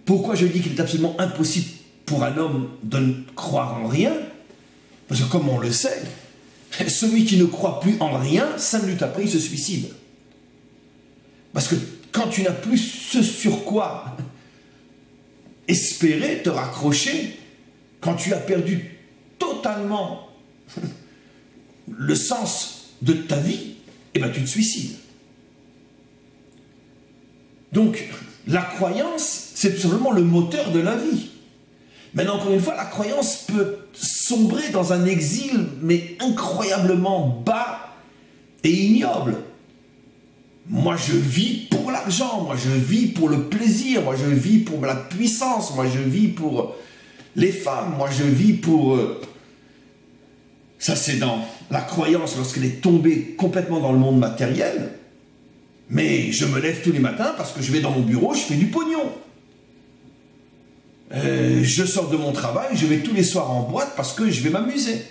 pourquoi je dis qu'il est absolument impossible pour un homme de ne croire en rien? Parce que comme on le sait, celui qui ne croit plus en rien, 5 minutes après, il se suicide. Parce que quand tu n'as plus ce sur quoi espérer te raccrocher, quand tu as perdu totalement le sens de ta vie, eh bien tu te suicides. Donc, la croyance, c'est tout simplement le moteur de la vie. Maintenant, encore une fois, la croyance peut sombrer dans un exil, mais incroyablement bas et ignoble. Moi, je vis pour l'argent, moi, je vis pour le plaisir, moi, je vis pour la puissance, moi, je vis pour les femmes, moi, je vis pour... Ça, c'est dans la croyance lorsqu'elle est tombée complètement dans le monde matériel. Mais je me lève tous les matins parce que je vais dans mon bureau, je fais du pognon. Je sors de mon travail, je vais tous les soirs en boîte parce que je vais m'amuser.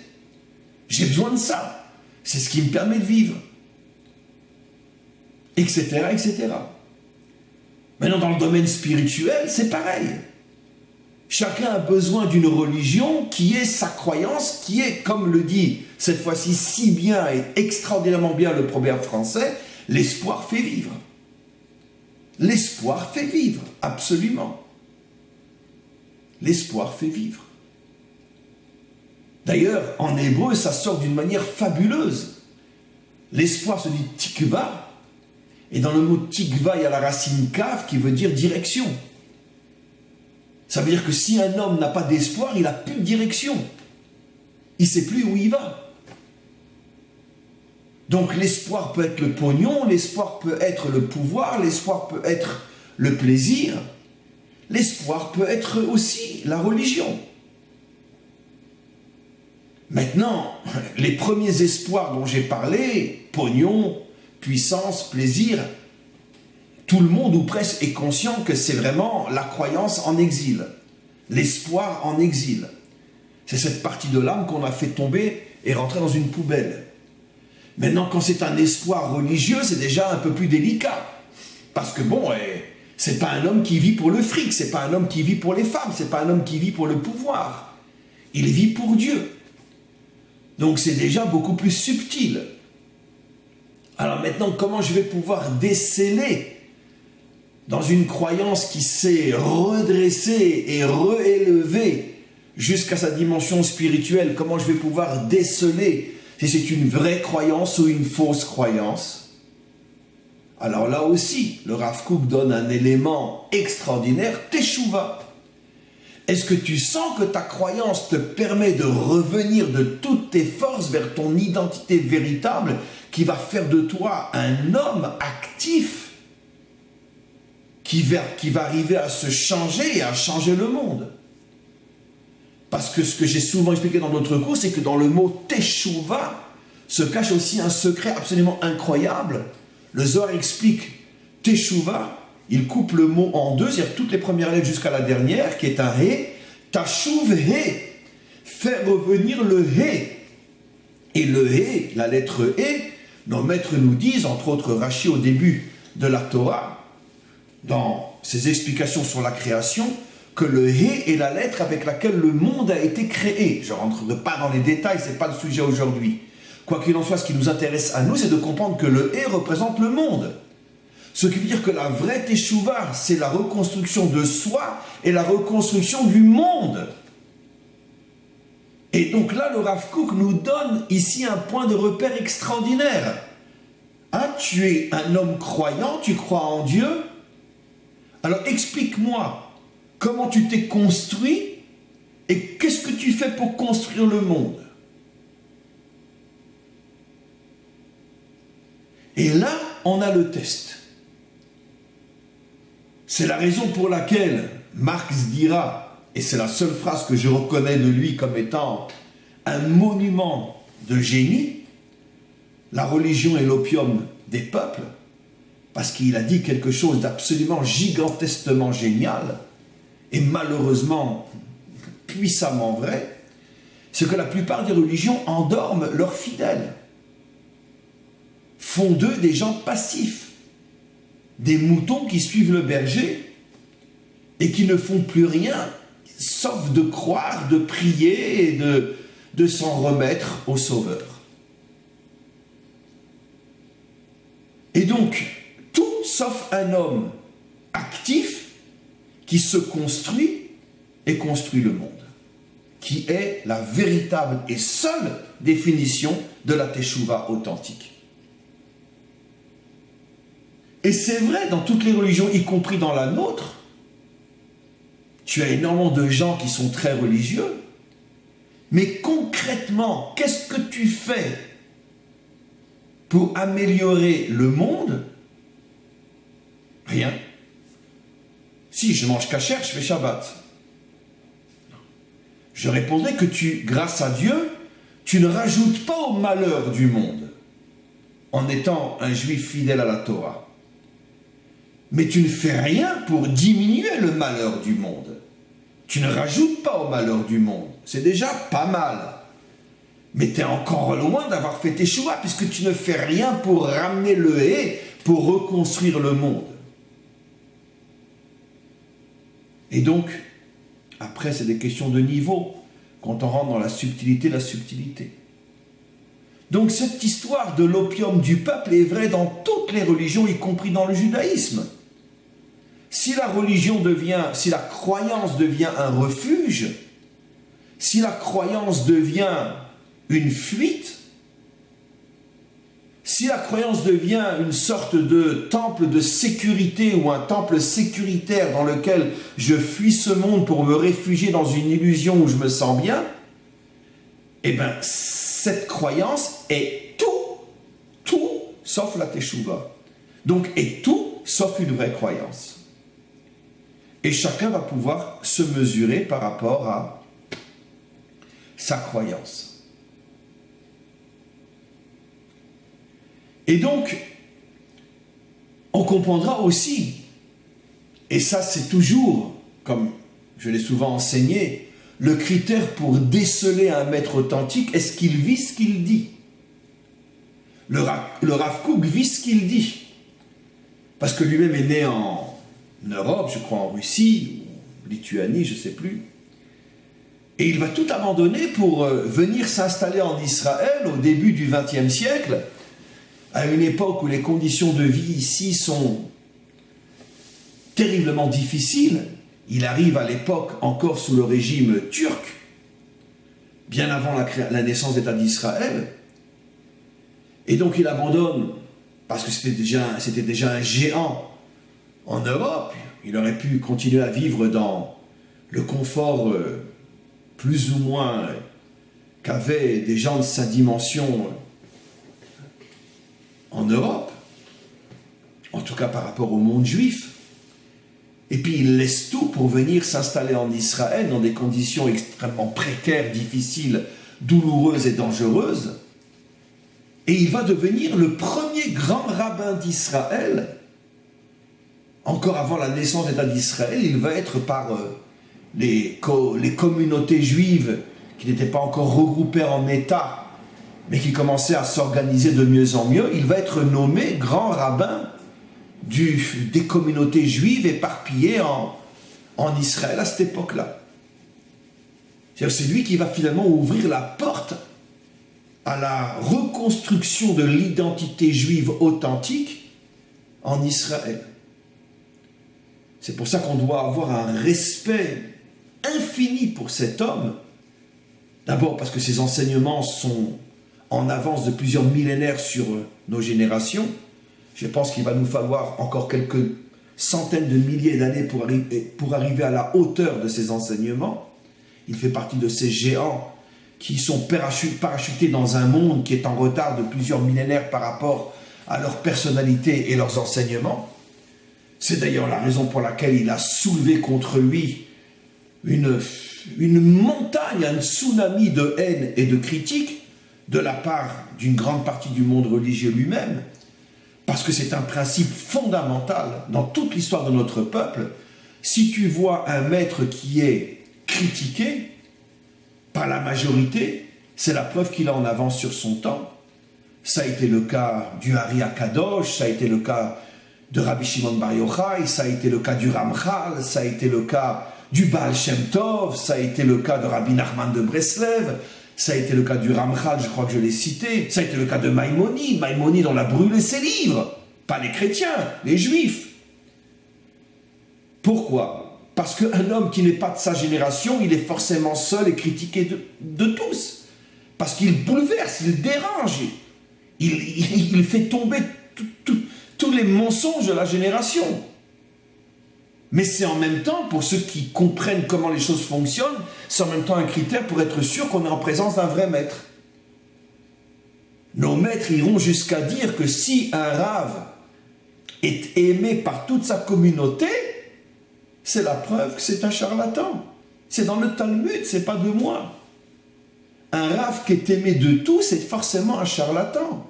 J'ai besoin de ça. C'est ce qui me permet de vivre. Etc., etc. Maintenant, dans le domaine spirituel, c'est pareil. Chacun a besoin d'une religion qui est sa croyance, qui est, comme le dit cette fois-ci si bien et extraordinairement bien le proverbe français, l'espoir fait vivre. L'espoir fait vivre, absolument. L'espoir fait vivre. D'ailleurs, en hébreu, ça sort d'une manière fabuleuse. L'espoir se dit tikva, et dans le mot tikva, il y a la racine kav qui veut dire direction. Ça veut dire que si un homme n'a pas d'espoir, il n'a plus de direction. Il ne sait plus où il va. Donc l'espoir peut être le pognon, l'espoir peut être le pouvoir, l'espoir peut être le plaisir, l'espoir peut être aussi la religion. Maintenant, les premiers espoirs dont j'ai parlé, pognon, puissance, plaisir, tout le monde ou presque est conscient que c'est vraiment la croyance en exil, l'espoir en exil. C'est cette partie de l'âme qu'on a fait tomber et rentrer dans une poubelle. Maintenant, quand c'est un espoir religieux, c'est déjà un peu plus délicat. Parce que bon, c'est pas un homme qui vit pour le fric, c'est pas un homme qui vit pour les femmes, c'est pas un homme qui vit pour le pouvoir. Il vit pour Dieu. Donc c'est déjà beaucoup plus subtil. Alors maintenant, comment je vais pouvoir déceler dans une croyance qui s'est redressée et réélevée jusqu'à sa dimension spirituelle, comment je vais pouvoir déceler si c'est une vraie croyance ou une fausse croyance? Alors là aussi, le Rav Kook donne un élément extraordinaire, teshuva. Est-ce que tu sens que ta croyance te permet de revenir de toutes tes forces vers ton identité véritable qui va faire de toi un homme actif qui va arriver à se changer et à changer le monde? Parce que ce que j'ai souvent expliqué dans d'autres cours, c'est que dans le mot teshuva se cache aussi un secret absolument incroyable. Le Zohar explique teshuva, il coupe le mot en deux, c'est-à-dire toutes les premières lettres jusqu'à la dernière, qui est un he, tashuv he, fait revenir le he. Et le he, la lettre he, nos maîtres nous disent, entre autres Rashi au début de la Torah, dans ses explications sur la création, que le He est la lettre avec laquelle le monde a été créé. Je ne rentrerai pas dans les détails, ce n'est pas le sujet aujourd'hui. Quoi qu'il en soit, ce qui nous intéresse à nous, c'est de comprendre que le He représente le monde. Ce qui veut dire que la vraie Teshuvah, c'est la reconstruction de soi et la reconstruction du monde. Et donc là, le Rav Kook nous donne ici un point de repère extraordinaire. Ah, tu es un homme croyant, tu crois en Dieu. Alors explique-moi comment tu t'es construit et qu'est-ce que tu fais pour construire le monde. Et là, on a le test. C'est la raison pour laquelle Marx dira, et c'est la seule phrase que je reconnais de lui comme étant un monument de génie, la religion est l'opium des peuples, parce qu'il a dit quelque chose d'absolument gigantesquement génial, et malheureusement puissamment vrai, c'est que la plupart des religions endorment leurs fidèles, font d'eux des gens passifs, des moutons qui suivent le berger et qui ne font plus rien, sauf de croire, de prier et de s'en remettre au Sauveur. Et donc, tout sauf un homme actif qui se construit et construit le monde, qui est la véritable et seule définition de la teshuva authentique. Et c'est vrai dans toutes les religions, y compris dans la nôtre. Tu as énormément de gens qui sont très religieux, mais concrètement, qu'est-ce que tu fais pour améliorer le monde? Rien. Si je mange kasher, je fais Shabbat. Je répondrai que grâce à Dieu, tu ne rajoutes pas au malheur du monde en étant un juif fidèle à la Torah. Mais tu ne fais rien pour diminuer le malheur du monde. Tu ne rajoutes pas au malheur du monde. C'est déjà pas mal. Mais tu es encore loin d'avoir fait tes choix puisque tu ne fais rien pour ramener le hé, pour reconstruire le monde. Et donc, après, c'est des questions de niveau. Quand on rentre dans la subtilité. Donc cette histoire de l'opium du peuple est vraie dans toutes les religions, y compris dans le judaïsme. Si la croyance devient un refuge, si la croyance devient une fuite, si la croyance devient une sorte de temple de sécurité ou un temple sécuritaire dans lequel je fuis ce monde pour me réfugier dans une illusion où je me sens bien, eh bien, cette croyance est tout sauf la teshuva. Donc, est tout sauf une vraie croyance. Et chacun va pouvoir se mesurer par rapport à sa croyance. Et donc, on comprendra aussi, et ça c'est toujours, comme je l'ai souvent enseigné, le critère pour déceler un maître authentique, est-ce qu'il vit ce qu'il dit? Le Rav Kook vit ce qu'il dit. Parce que lui-même est né en Europe, je crois en Russie, ou Lituanie, je ne sais plus. Et il va tout abandonner pour venir s'installer en Israël au début du XXe siècle, à une époque où les conditions de vie ici sont terriblement difficiles. Il arrive à l'époque encore sous le régime turc, bien avant la naissance d'État d'Israël. Et donc il abandonne, parce que c'était déjà un géant en Europe. Il aurait pu continuer à vivre dans le confort plus ou moins qu'avaient des gens de sa dimension en Europe, en tout cas par rapport au monde juif. Et puis il laisse tout pour venir s'installer en Israël dans des conditions extrêmement précaires, difficiles, douloureuses et dangereuses. Et il va devenir le premier grand rabbin d'Israël. Encore avant la naissance d'État d'Israël, il va être par les communautés juives qui n'étaient pas encore regroupées en État, mais qui commençaient à s'organiser de mieux en mieux. Il va être nommé grand rabbin des communautés juives éparpillées en Israël à cette époque-là. C'est lui qui va finalement ouvrir la porte à la reconstruction de l'identité juive authentique en Israël. C'est pour ça qu'on doit avoir un respect infini pour cet homme. D'abord parce que ses enseignements sont en avance de plusieurs millénaires sur nos générations. Je pense qu'il va nous falloir encore quelques centaines de milliers d'années pour arriver à la hauteur de ces enseignements. Il fait partie de ces géants qui sont parachutés dans un monde qui est en retard de plusieurs millénaires par rapport à leur personnalité et leurs enseignements. C'est d'ailleurs la raison pour laquelle il a soulevé contre lui une montagne, un tsunami de haine et de critique de la part d'une grande partie du monde religieux lui-même, parce que c'est un principe fondamental dans toute l'histoire de notre peuple. Si tu vois un maître qui est critiqué par la majorité, c'est la preuve qu'il est en avance sur son temps. Ça a été le cas du Ari Akadosh, ça a été le cas de Rabbi Shimon Bar Yochai, ça a été le cas du Ramchal, ça a été le cas du Baal Shem Tov, ça a été le cas de Rabbi Nachman de Breslev, Ça a été le cas du Ramchal, je crois que je l'ai cité. Ça a été le cas de Maïmonide. Maïmonide, on a brûlé ses livres. Pas les chrétiens, les juifs. Pourquoi? Parce qu'un homme qui n'est pas de sa génération, il est forcément seul et critiqué de tous. Parce qu'il bouleverse, il dérange. Il fait tomber tous les mensonges de la génération. Mais c'est en même temps, pour ceux qui comprennent comment les choses fonctionnent, c'est en même temps un critère pour être sûr qu'on est en présence d'un vrai maître. Nos maîtres iront jusqu'à dire que si un rave est aimé par toute sa communauté, c'est la preuve que c'est un charlatan. C'est dans le Talmud, c'est pas de moi. Un rave qui est aimé de tous, c'est forcément un charlatan.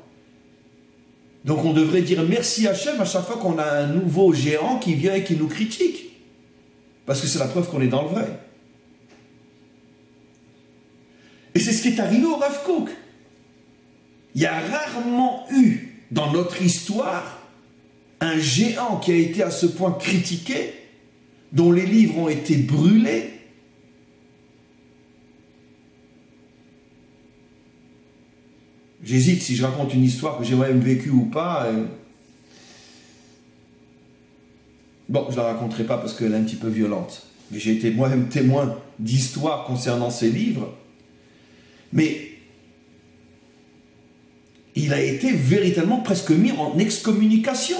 Donc on devrait dire merci Hachem à chaque fois qu'on a un nouveau géant qui vient et qui nous critique. Parce que c'est la preuve qu'on est dans le vrai. Et c'est ce qui est arrivé au Rav Kook. Il y a rarement eu dans notre histoire un géant qui a été à ce point critiqué, dont les livres ont été brûlés. J'hésite si je raconte une histoire que j'ai moi-même vécue ou pas. Bon, je ne la raconterai pas parce qu'elle est un petit peu violente. Mais j'ai été moi-même témoin d'histoires concernant ces livres. Mais il a été véritablement presque mis en excommunication.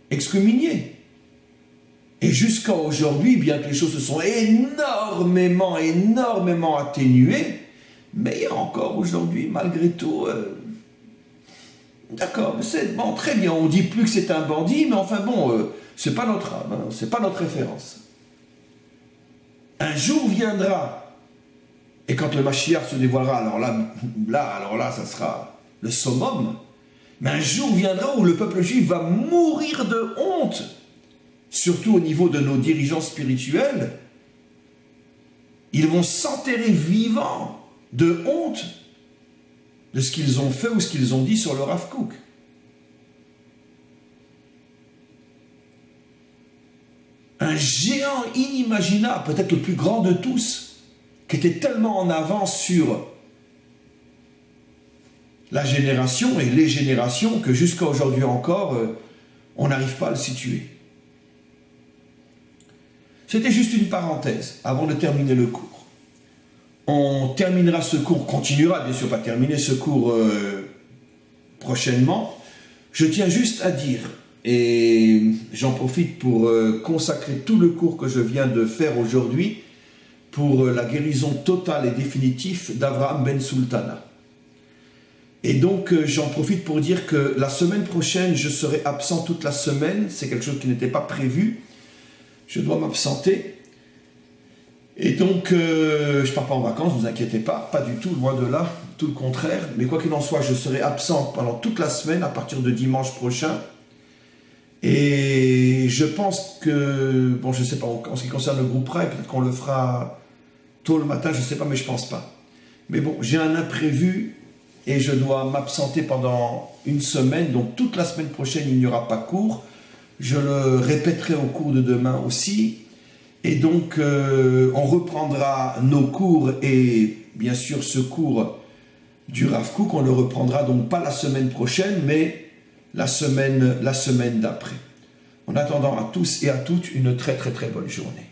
Excommunié. Et jusqu'à aujourd'hui, bien que les choses se sont énormément atténuées, mais il y a encore aujourd'hui, malgré tout, d'accord, c'est bon, très bien, on ne dit plus que c'est un bandit, mais enfin bon, c'est pas notre âme, hein, c'est pas notre référence. Un jour viendra, et quand le Mashiach se dévoilera, alors là, ça sera le summum, mais un jour viendra où le peuple juif va mourir de honte, surtout au niveau de nos dirigeants spirituels. Ils vont s'enterrer vivants de honte de ce qu'ils ont fait ou ce qu'ils ont dit sur le Rav Kook. Un géant inimaginable, peut-être le plus grand de tous, qui était tellement en avance sur la génération et les générations que jusqu'à aujourd'hui encore, on n'arrive pas à le situer. C'était juste une parenthèse avant de terminer le cours. On terminera ce cours, continuera bien sûr pas terminer ce cours prochainement. Je tiens juste à dire, et j'en profite pour consacrer tout le cours que je viens de faire aujourd'hui pour la guérison totale et définitive d'Avraham Ben Sultana. Et donc j'en profite pour dire que la semaine prochaine, je serai absent toute la semaine. C'est quelque chose qui n'était pas prévu. Je dois m'absenter. Et donc, je ne pars pas en vacances, ne vous inquiétez pas du tout, loin de là, tout le contraire. Mais quoi qu'il en soit, je serai absent pendant toute la semaine, à partir de dimanche prochain. Et je pense que, bon, je ne sais pas, en ce qui concerne le groupe Rai, peut-être qu'on le fera tôt le matin, je ne sais pas, mais je ne pense pas. Mais bon, j'ai un imprévu et je dois m'absenter pendant une semaine, donc toute la semaine prochaine, il n'y aura pas cours. Je le répéterai au cours de demain aussi. Et donc, on reprendra nos cours et bien sûr ce cours du Rav Kook, on le reprendra donc pas la semaine prochaine, mais la semaine d'après. En attendant à tous et à toutes une très très très bonne journée.